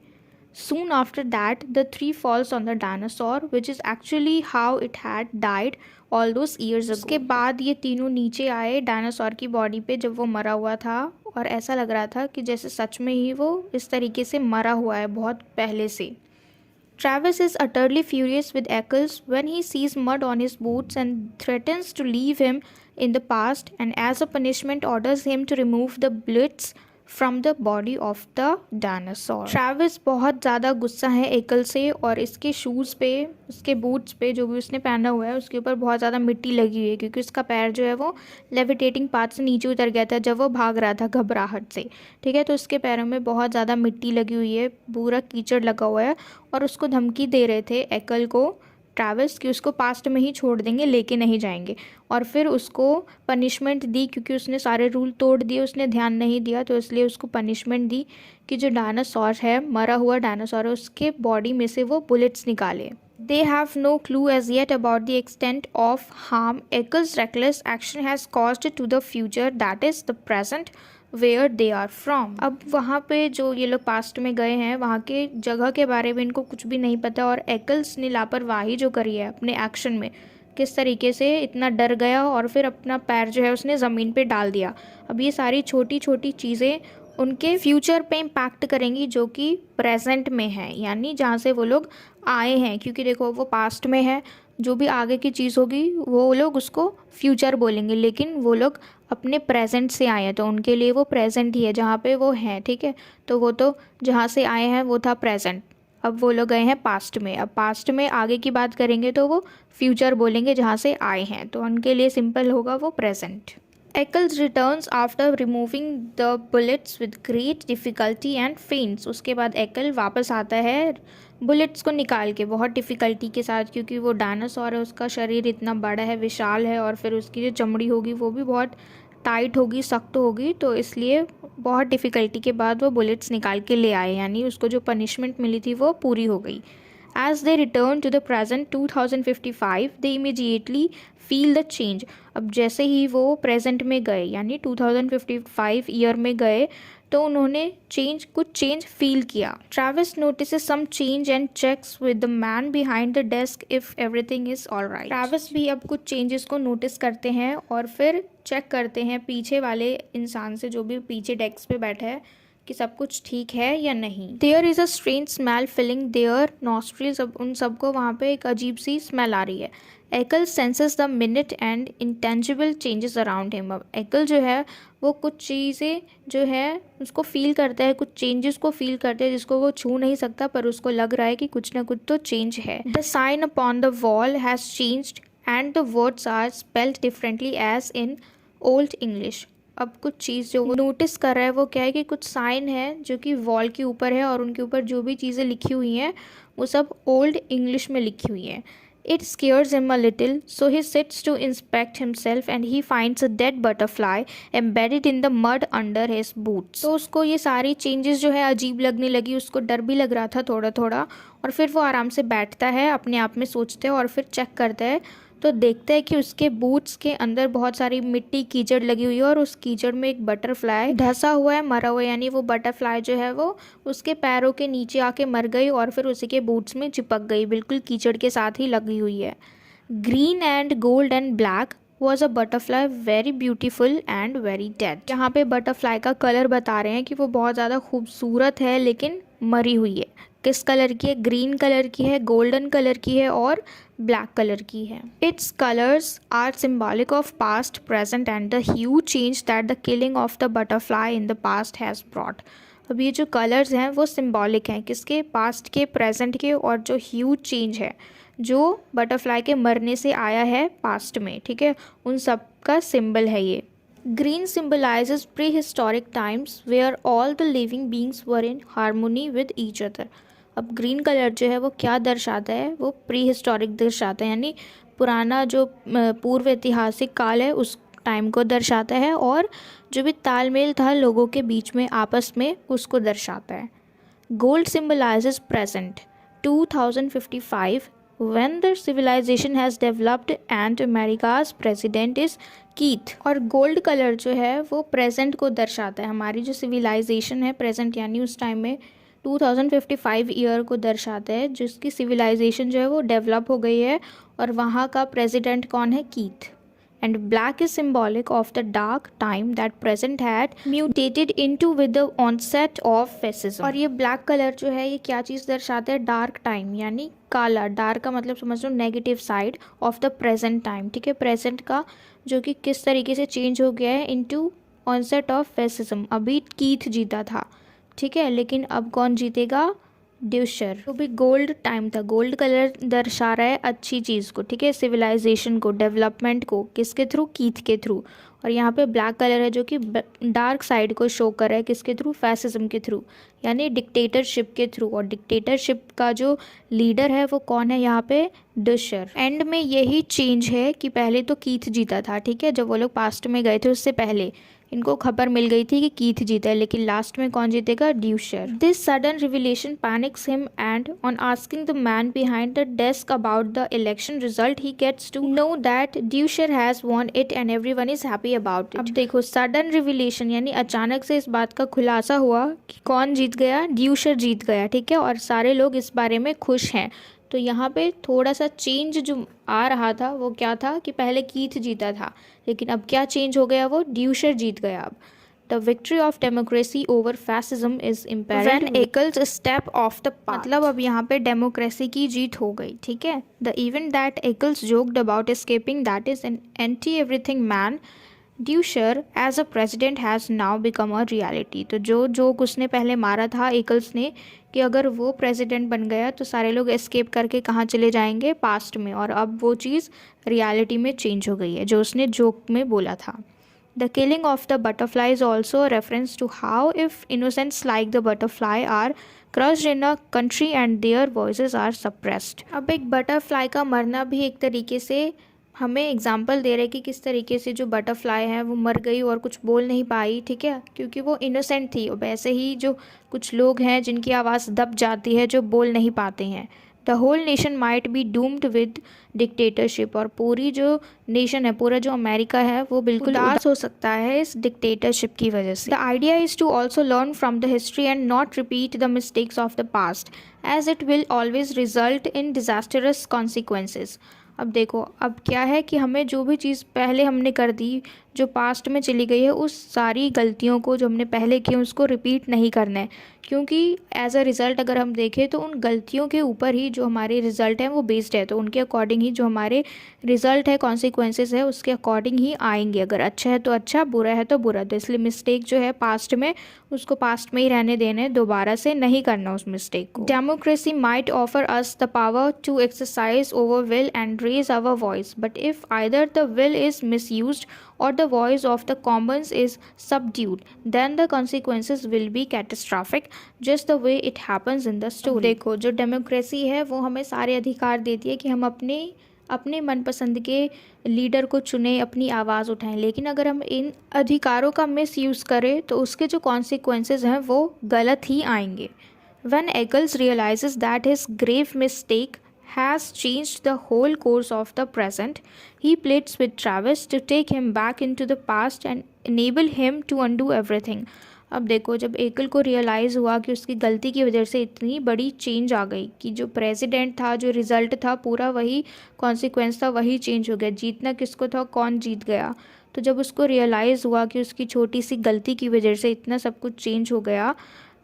Soon after that, the three falls on the dinosaur, which is actually how it had died all those years ago. उसके बाद ये तीनों नीचे आए डायनासोर की बॉडी पे जब वो मरा हुआ था, और ऐसा लग रहा था कि जैसे सच में ही वो इस तरीके से मरा हुआ है बहुत पहले से। Travis is utterly furious with Eccles when he sees mud on his boots and threatens to leave him in the past, and as a punishment orders him to remove the bullets from the body of the dinosaur. Travis बहुत ज़्यादा गुस्सा है एकल से, और इसके shoes पे, उसके बूट्स पे जो भी उसने पहना हुआ है उसके ऊपर बहुत ज़्यादा मिट्टी लगी हुई है, क्योंकि उसका पैर जो है वो लेविटेटिंग पाथ से नीचे उतर गया था जब वो भाग रहा था घबराहट से। ठीक है, तो उसके पैरों में बहुत ज़्यादा मिट्टी लगी हुई है, पूरा कीचड़ लगा हुआ है, और उसको धमकी दे रहे थे एकल को ट्रैविस कि उसको पास्ट में ही छोड़ देंगे, लेके नहीं जाएंगे। और फिर उसको पनिशमेंट दी, क्योंकि उसने सारे रूल तोड़ दिए, उसने ध्यान नहीं दिया, तो इसलिए उसको पनिशमेंट दी कि जो डायनासोर है, मरा हुआ डायनासोर है, उसके बॉडी में से वो बुलेट्स निकाले। They have no clue as yet about the extent of harm Eccles' reckless action has caused to the future, that is the present where they are from. अब वहाँ पे जो ये लोग पास्ट में गए हैं, वहाँ के जगह के बारे में इनको कुछ भी नहीं पता, और एकल्स ने लापरवाही जो करी है अपने एक्शन में, किस तरीके से इतना डर गया और फिर अपना पैर जो है उसने ज़मीन पे डाल दिया। अब ये सारी छोटी छोटी चीज़ें उनके फ्यूचर पे इम्पैक्ट करेंगी, जो कि प्रेजेंट में है, यानी जहाँ से वो लोग आए हैं। क्योंकि देखो वो पास्ट में है, जो भी आगे की चीज़ होगी वो लोग उसको फ्यूचर बोलेंगे, लेकिन वो लोग अपने प्रेजेंट से आए हैं, तो उनके लिए वो प्रेजेंट ही है जहाँ पे वो हैं। ठीक है, तो वो तो जहाँ से आए हैं वो था प्रेजेंट, अब वो लोग गए हैं पास्ट में। अब पास्ट में आगे की बात करेंगे तो वो फ्यूचर बोलेंगे जहाँ से आए हैं, तो उनके लिए सिंपल होगा वो present. Eccles returns after removing the bullets with great difficulty and faints. उसके बाद एकल वापस आता है बुलेट्स को निकाल के बहुत डिफ़िकल्टी के साथ, क्योंकि वो डायनासोर है, उसका शरीर इतना बड़ा है, विशाल है, और फिर उसकी जो चमड़ी होगी वो भी बहुत टाइट होगी, सख्त होगी, तो इसलिए बहुत डिफ़िकल्टी के बाद वो बुलेट्स निकाल के ले आए, यानी उसको जो पनिशमेंट मिली थी वो पूरी हो गई। As they return to the present 2055, they immediately feel the change. अब जैसे ही वो प्रेजेंट में गए, यानी 2055 ईयर में गए, तो उन्होंने कुछ चेंज फील किया। Travis notices some change and checks with the man behind the desk if everything is alright. Travis भी अब कुछ चेंजेस को नोटिस करते हैं और फिर चेक करते हैं पीछे वाले इंसान से, जो भी पीछे डेस्क पे बैठा है, कि सब कुछ ठीक है या नहीं। There is a strange smell filling their nostrils. अब उन सबको वहाँ पे एक अजीब सी स्मेल आ रही है। एकल senses the minute and intangible changes around him. अब एकल जो है वो कुछ चीज़ें जो है उसको फील करता है, कुछ चेंजेस को फील करता है जिसको वो छू नहीं सकता, पर उसको लग रहा है कि कुछ ना कुछ तो चेंज है। The sign upon the wall has changed and the words are spelled differently as in old English. अब कुछ चीज़ जो वो नोटिस कर रहा है वो क्या है कि कुछ साइन है जो कि वॉल के ऊपर है, और उनके ऊपर जो भी चीज़ें लिखी हुई हैं वो सब ओल्ड इंग्लिश में लिखी हुई हैं। It scares him a little, so he sits to inspect himself and he finds a dead butterfly embedded in the mud under his boots. तो उसको ये सारी चेंजेस जो है अजीब लगने लगी, उसको डर भी लग रहा था थोड़ा थोड़ा, और फिर वो आराम से बैठता है, अपने आप में सोचता है और फिर चेक करता है, तो देखता है कि उसके बूट्स के अंदर बहुत सारी मिट्टी कीचड़ लगी हुई है, और उस कीचड़ में एक बटरफ्लाई धंसा हुआ है, मरा हुआ है, यानी वो बटरफ्लाई जो है वो उसके पैरों के नीचे आके मर गई और फिर उसी के बूट्स में चिपक गई, बिल्कुल कीचड़ के साथ ही लगी हुई है। Green and gold and black was a butterfly very beautiful and very dead. यहाँ पे बटरफ्लाई का कलर बता रहे हैं कि वो बहुत ज़्यादा खूबसूरत है लेकिन मरी हुई है। किस कलर की है? ग्रीन कलर की है, गोल्डन कलर की है और ब्लैक कलर की है। Its colours are symbolic of past, present and the huge change that the killing of the butterfly in the past has brought. अब ये जो कलर्स हैं वो सिम्बॉलिक हैं किसके? पास्ट के, प्रेजेंट के, और जो ह्यूज चेंज है जो बटरफ्लाई के मरने से आया है पास्ट में, ठीक है, उन सब का सिंबल है ये। Green symbolizes prehistoric times where all the living beings were in harmony with each other। अब ग्रीन कलर जो है वो क्या दर्शाता है? वो प्री हिस्टोरिक दर्शाता है, यानी पुराना जो पूर्व ऐतिहासिक काल है उस टाइम को दर्शाता है, और जो भी तालमेल था लोगों के बीच में आपस में उसको दर्शाता है। Gold symbolises present. 2055 when the civilization has developed and America's president is Keith. और गोल्ड कलर जो है वो प्रेजेंट को दर्शाता है, हमारी जो सिविलाइजेशन है प्रेजेंट यानी उस टाइम में 2055 ईयर को दर्शाता है, जिसकी सिविलाइजेशन जो है वो डेवलप हो गई है और वहाँ का प्रेसिडेंट कौन है, Keith. And black is symbolic of the dark time that present had mutated into with the onset of fascism। और ये ब्लैक कलर जो है ये क्या चीज़ दर्शाता है, डार्क टाइम यानी काला। डार्क का मतलब समझ लो negative side of the present time, ठीक है, प्रेजेंट का जो कि किस तरीके से चेंज हो गया है इनटू ऑनसेट ऑफ फैसिज्म। अभी कीथ जीता था, ठीक है, लेकिन अब कौन जीतेगा, ड्यूशर। तो भी गोल्ड टाइम था, गोल्ड कलर दर्शा रहा है अच्छी चीज़ को, ठीक है, सिविलाइजेशन को, डेवलपमेंट को, किसके थ्रू, कीथ के थ्रू। और यहाँ पे ब्लैक कलर है जो कि डार्क साइड को शो कर रहा है, किसके थ्रू, फैसिज्म के थ्रू यानी डिक्टेटरशिप के थ्रू। और डिक्टेटरशिप का जो लीडर है वो कौन है यहाँ पे, ड्यूशर। एंड में यही चेंज है कि पहले तो कीथ जीता था, ठीक है, जब वो लोग पास्ट में गए थे उससे पहले इनको खबर मिल गई थी कि कीथ जीता है, लेकिन लास्ट में कौन जीतेगा, Deutscher. This sudden revelation panics him and on asking the man behind the desk about the election result he gets to know that Deutscher has won it and everyone is happy about it. अब देखो sudden revelation यानी अचानक से इस बात का खुलासा हुआ कि कौन जीत गया, ड्यूशर जीत गया, ठीक है, और सारे लोग इस बारे में खुश हैं। तो यहाँ पे थोड़ा सा चेंज जो आ रहा था वो क्या था कि पहले कीथ जीता था, लेकिन अब क्या चेंज हो गया, वो ड्यूशर जीत गया। अब the victory of democracy over fascism is apparent when Eccles step off the path. मतलब अब यहाँ पे डेमोक्रेसी की जीत हो गई, ठीक है। The event that Eccles joked about escaping that is an anti everything man Deutscher as a president has now become a reality. तो जो जोक उसने पहले मारा था एकल्स ने कि अगर वो प्रेसिडेंट बन गया तो सारे लोग एस्केप करके कहाँ चले जाएंगे, पास्ट में, और अब वो चीज़ रियलिटी में चेंज हो गई है जो उसने जोक में बोला था। The killing of the butterfly is also reference to how if innocents like the butterfly are crushed in a country and their voices are suppressed. अब एक बटरफ्लाई का मरना भी एक तरीके से हमें एग्जाम्पल दे रहे कि किस तरीके से जो बटरफ्लाई है वो मर गई और कुछ बोल नहीं पाई, ठीक है, क्योंकि वो इनोसेंट थी। और वैसे ही जो कुछ लोग हैं जिनकी आवाज़ दब जाती है, जो बोल नहीं पाते हैं। The whole nation might be doomed with dictatorship. और पूरी जो नेशन है, पूरा जो अमेरिका है वो बिल्कुल उदास हो सकता है इस डिक्टेटरशिप की वजह से। The idea is to also learn from the history and not repeat the mistakes of the past as it will always result in disastrous consequences. अब देखो अब क्या है कि हमें जो भी चीज़ पहले हमने कर दी, जो पास्ट में चली गई है, उस सारी गलतियों को जो हमने पहले की उसको रिपीट नहीं करना है, क्योंकि एज अ रिज़ल्ट अगर हम देखें तो उन गलतियों के ऊपर ही जो हमारे रिज़ल्ट हैं वो बेस्ड है। तो उनके अकॉर्डिंग ही जो हमारे रिज़ल्ट है, कॉन्सिक्वेंसेस है, उसके अकॉर्डिंग ही आएंगे। अगर अच्छा है तो अच्छा, बुरा है तो बुरा। तो इसलिए मिस्टेक जो है पास्ट में, उसको पास्ट में ही रहने देने, दोबारा से नहीं करना उस मिस्टेक को। Democracy might offer us the power to exercise over will and raise our voice, but if either the will is misused or the voice of the commons is subdued, then the consequences will be catastrophic, just the way it happens in the story। देखो जो democracy है वो हमें सारे अधिकार देती है कि हम अपने मनपसंद के लीडर को चुने, अपनी आवाज़ उठाएं, लेकिन अगर हम इन अधिकारों का मिस यूज़ करें तो उसके जो कॉन्सिक्वेंसेज हैं वो गलत ही आएंगे। When Eccles realizes that his grave mistake has changed the whole course of the present, he pleads with Travis to take him back into the past and enable him to undo everything। अब देखो जब एकल को realise हुआ कि उसकी गलती की वजह से इतनी बड़ी चेंज आ गई कि जो प्रेसिडेंट था, जो रिज़ल्ट था, पूरा वही कॉन्सिक्वेंस था, वही चेंज हो गया। जीतना किसको था, कौन जीत गया। तो जब उसको रियलाइज़ हुआ कि उसकी छोटी सी गलती की वजह से इतना सब कुछ चेंज हो गया,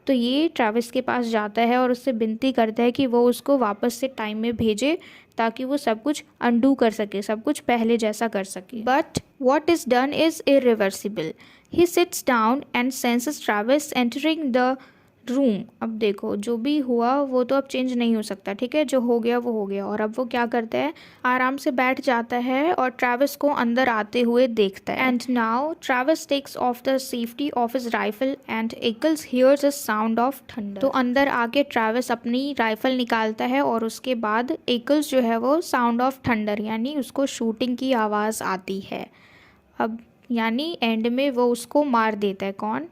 तो ये ट्रैविस के पास जाता है और उससे विनती करता है कि वो उसको वापस से टाइम में भेजे ताकि वो सब कुछ अनडू कर सके, सब कुछ पहले जैसा कर सके। But what is done is irreversible. He sits down and senses Travis entering the room. अब देखो जो भी हुआ वो तो अब चेंज नहीं हो सकता, ठीक है, जो हो गया वो हो गया। और अब वो क्या करता है, आराम से बैठ जाता है और ट्रैविस को अंदर आते हुए देखता है। And now Travis takes off the safety of his rifle and Eckels hears a sound of thunder. तो अंदर आके ट्रैविस अपनी राइफल निकालता है और उसके बाद एकल्स जो है वो साउंड ऑफ थंडर यानी उसको शूटिंग की आवाज़ आती है। अब यानी एंड में वो उसको मार देता है, कौन,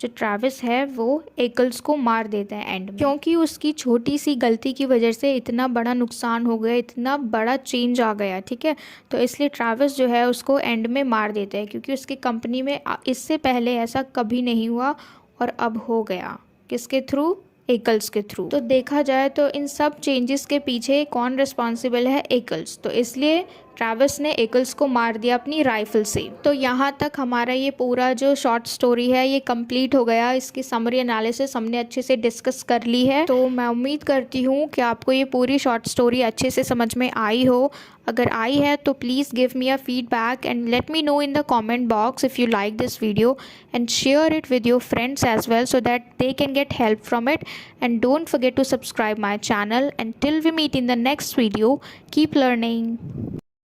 जो ट्रैविस है वो एकल्स को मार देता है एंड में, क्योंकि उसकी छोटी सी गलती की वजह से इतना बड़ा नुकसान हो गया, इतना बड़ा चेंज आ गया, ठीक है। तो इसलिए ट्रैविस जो है उसको एंड में मार देता है, क्योंकि उसकी कंपनी में इससे पहले ऐसा कभी नहीं हुआ और अब हो गया। किसके थ्रू? एकल्स के थ्रू। तो देखा जाए तो इन सब चेंजेस के पीछे कौन रिस्पॉन्सिबल है? एकल्स। तो इसलिए ट्रैविस ने एकल्स को मार दिया अपनी राइफल से। तो यहाँ तक हमारा ये पूरा जो शॉर्ट स्टोरी है ये कंप्लीट हो गया। इसकी समरी एनालिसिस हमने अच्छे से डिस्कस कर ली है। तो मैं उम्मीद करती हूँ कि आपको ये पूरी शॉर्ट स्टोरी अच्छे से समझ में आई हो। अगर आई है तो please give me a feedback and let me know in the comment box if you like this video and share it with your friends as well so that they can get help from it. And don't forget to subscribe my channel. Until we meet in the next video, keep learning.